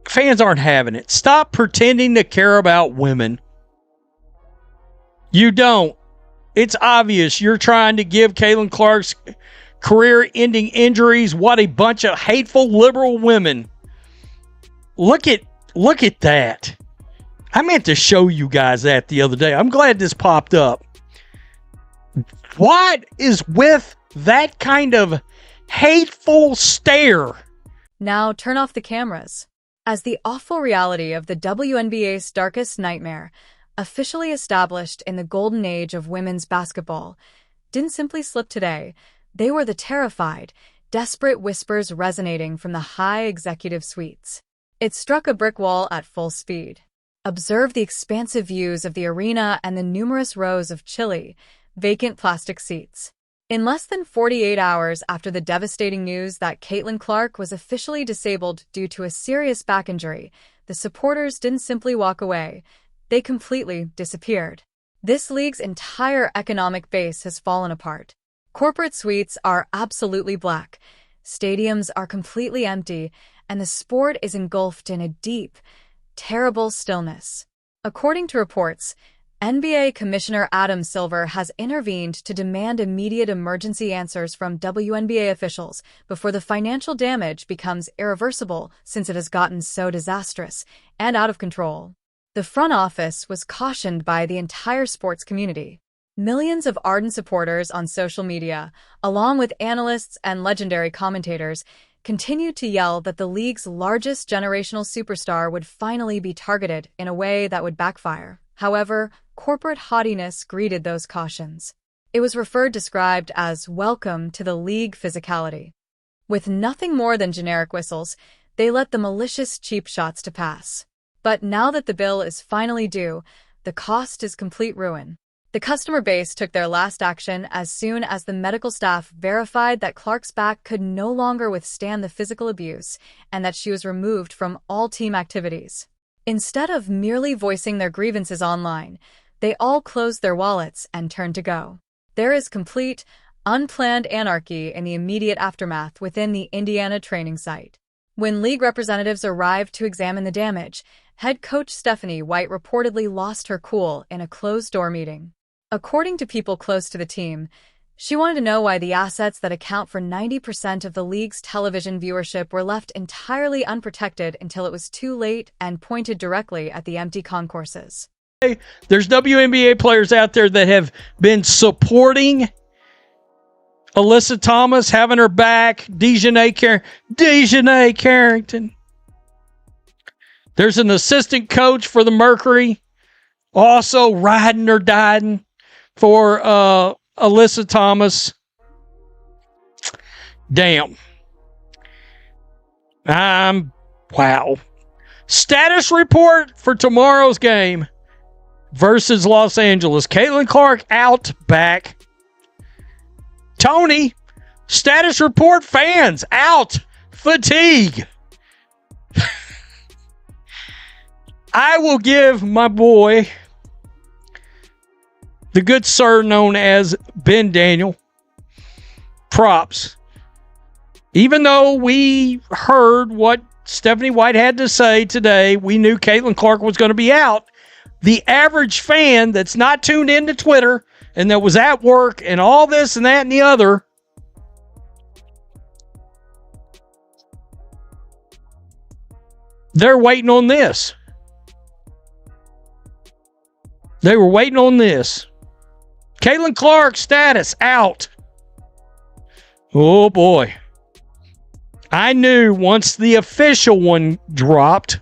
Fans aren't having it. Stop pretending to care about women. You don't. It's obvious you're trying to give Caitlin Clark's career-ending injuries. What a bunch of hateful liberal women. Look at that. I meant to show you guys that the other day. I'm glad this popped up. What is with that kind of hateful stare? Now turn off the cameras. As the awful reality of the WNBA's darkest nightmare, officially established in the golden age of women's basketball, didn't simply slip today. They were the terrified, desperate whispers resonating from the high executive suites. It struck a brick wall at full speed. Observe the expansive views of the arena and the numerous rows of chilly, vacant plastic seats. In less than 48 hours after the devastating news that Caitlin Clark was officially disabled due to a serious back injury, the supporters didn't simply walk away. They completely disappeared. This league's entire economic base has fallen apart. Corporate suites are absolutely black. Stadiums are completely empty, and the sport is engulfed in a deep, terrible stillness. According to reports, NBA Commissioner Adam Silver has intervened to demand immediate emergency answers from WNBA officials before the financial damage becomes irreversible, since it has gotten so disastrous and out of control. The front office was cautioned by the entire sports community. Millions of ardent supporters on social media, along with analysts and legendary commentators, continued to yell that the league's largest generational superstar would finally be targeted in a way that would backfire. However, corporate haughtiness greeted those cautions. It was described as welcome to the league physicality. With nothing more than generic whistles, they let the malicious cheap shots to pass. But now that the bill is finally due, the cost is complete ruin. The customer base took their last action as soon as the medical staff verified that Clark's back could no longer withstand the physical abuse and that she was removed from all team activities. Instead of merely voicing their grievances online, they all closed their wallets and turned to go. There is complete, unplanned anarchy in the immediate aftermath within the Indiana training site. When league representatives arrived to examine the damage, head coach Stephanie White reportedly lost her cool in a closed-door meeting. According to people close to the team, she wanted to know why the assets that account for 90% of the league's television viewership were left entirely unprotected until it was too late, and pointed directly at the empty concourses. There's WNBA players out there that have been supporting Alyssa Thomas, having her back, Dejanay Carrington. There's an assistant coach for the Mercury, also riding or dying for Alyssa Thomas. Damn. Wow. Status report for tomorrow's game versus Los Angeles. Caitlin Clark out back. Tony, status report, fans out. Fatigue. I will give my boy, the good sir known as Ben Daniel, props. Even though we heard what Stephanie White had to say today, we knew Caitlin Clark was going to be out. The average fan that's not tuned into Twitter and that was at work and all this and that and the other, they're waiting on this. They were waiting on this. Caitlin Clark status out. Oh boy. I knew once the official one dropped.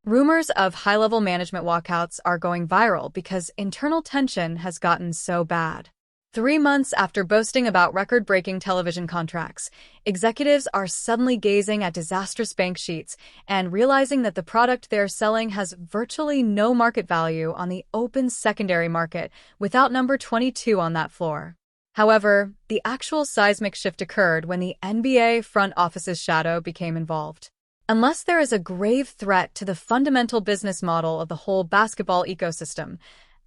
Rumors of high-level management walkouts are going viral because internal tension has gotten so bad. 3 months after boasting about record-breaking television contracts, executives are suddenly gazing at disastrous bank sheets and realizing that the product they're selling has virtually no market value on the open secondary market without number 22 on that floor. However, the actual seismic shift occurred when the NBA front office's shadow became involved. Unless there is a grave threat to the fundamental business model of the whole basketball ecosystem,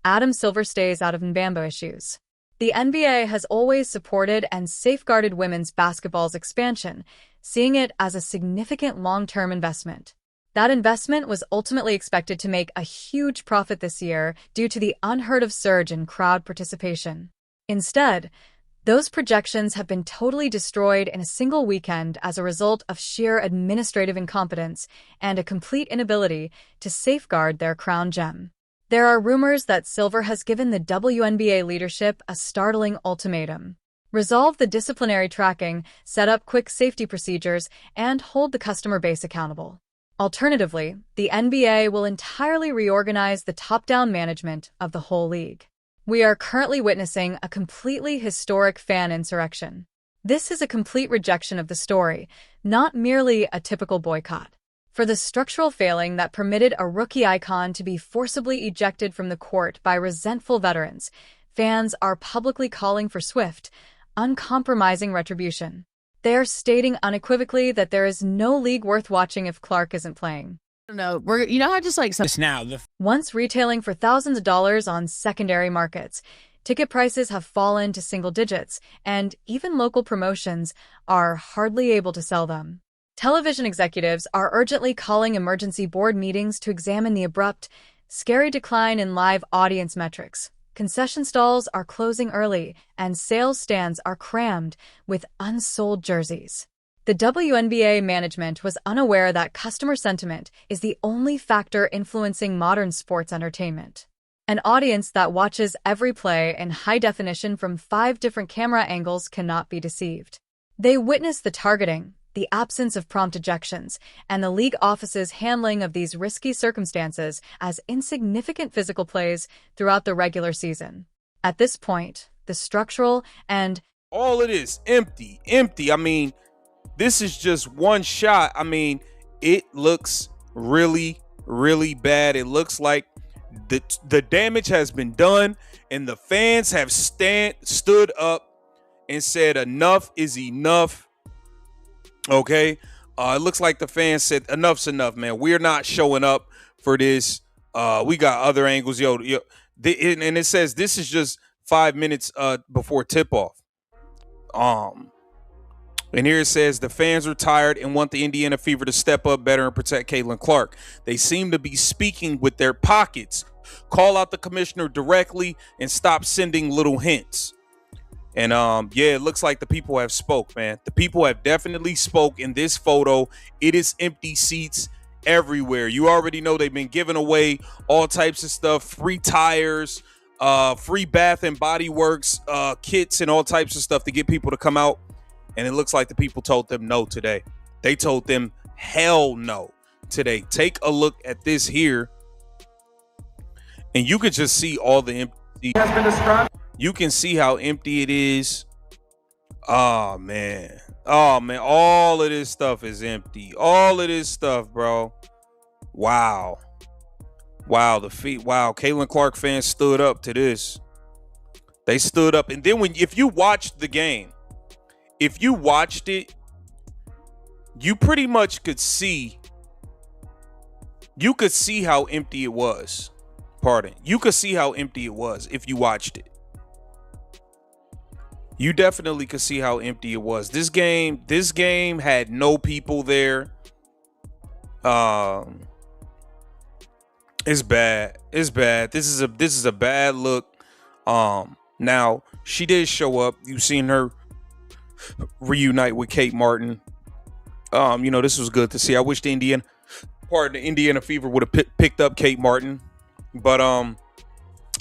Adam Silver stays out of Mbambo issues. The NBA has always supported and safeguarded women's basketball's expansion, seeing it as a significant long-term investment. That investment was ultimately expected to make a huge profit this year due to the unheard-of surge in crowd participation. Instead, those projections have been totally destroyed in a single weekend as a result of sheer administrative incompetence and a complete inability to safeguard their crown gem. There are rumors that Silver has given the WNBA leadership a startling ultimatum: resolve the disciplinary tracking, set up quick safety procedures, and hold the customer base accountable. Alternatively, the NBA will entirely reorganize the top-down management of the whole league. We are currently witnessing a completely historic fan insurrection. This is a complete rejection of the story, not merely a typical boycott. For the structural failing that permitted a rookie icon to be forcibly ejected from the court by resentful veterans, fans are publicly calling for swift, uncompromising retribution. They are stating unequivocally that there is no league worth watching if Clark isn't playing. No, I just like this now. Once retailing for thousands of dollars on secondary markets, ticket prices have fallen to single digits, and even local promotions are hardly able to sell them. Television executives are urgently calling emergency board meetings to examine the abrupt, scary decline in live audience metrics. Concession stalls are closing early, and sales stands are crammed with unsold jerseys. The WNBA management was unaware that customer sentiment is the only factor influencing modern sports entertainment. An audience that watches every play in high definition from 5 different camera angles cannot be deceived. They witness the targeting, the absence of prompt ejections, and the league office's handling of these risky circumstances as insignificant physical plays throughout the regular season. At this point, the structural and all it is empty. I mean, this is just one shot. I mean, it looks really, really bad. It looks like the damage has been done, and the fans have stood up and said enough is enough. Okay, it looks like the fans said enough's enough, man. We're not showing up for this. We got other angles, and it says this is just 5 minutes before tip-off. And here it says the fans are tired and want the Indiana Fever to step up better and protect Caitlin Clark. They seem to be speaking with their pockets. Call out the commissioner directly and stop sending little hints. And yeah, it looks like the people have spoke, man. The people have definitely spoke in this photo. It is empty seats everywhere. You already know they've been giving away all types of stuff, free tires, free Bath and Body Works kits and all types of stuff to get people to come out. And it looks like the people told them no today. They told them hell no today. Take a look at this here. And you could just see all the empty. You can see how empty it is. Oh, man. All of this stuff is empty. All of this stuff, bro. Wow. Wow. Caitlin Clark fans stood up to this. They stood up. And then if you watched the game, if you watched it, you pretty much could see how empty it was. You could see how empty it was if you watched it. You definitely could see how empty it was. This game had no people there. It's bad. This is a bad look. Now she did show up. You've seen her reunite with Kate Martin. This was good to see. I wish the Indiana Fever would have picked up Kate Martin, but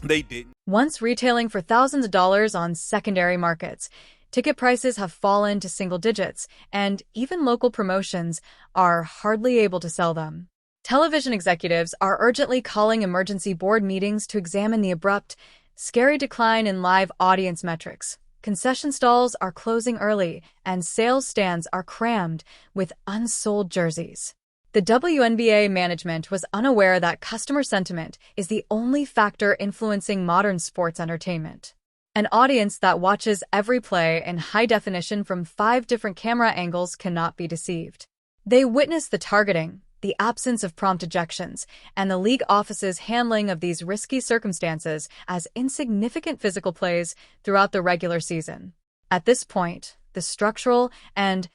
they didn't. Once retailing for thousands of dollars on secondary markets, ticket prices have fallen to single digits, and even local promotions are hardly able to sell them. Television executives are urgently calling emergency board meetings to examine the abrupt, scary decline in live audience metrics. Concession stalls are closing early, and sales stands are crammed with unsold jerseys. The WNBA management was unaware that customer sentiment is the only factor influencing modern sports entertainment. An audience that watches every play in high definition from 5 different camera angles cannot be deceived. They witness the targeting, the absence of prompt ejections, and the league office's handling of these risky circumstances as insignificant physical plays throughout the regular season. At this point, the structural and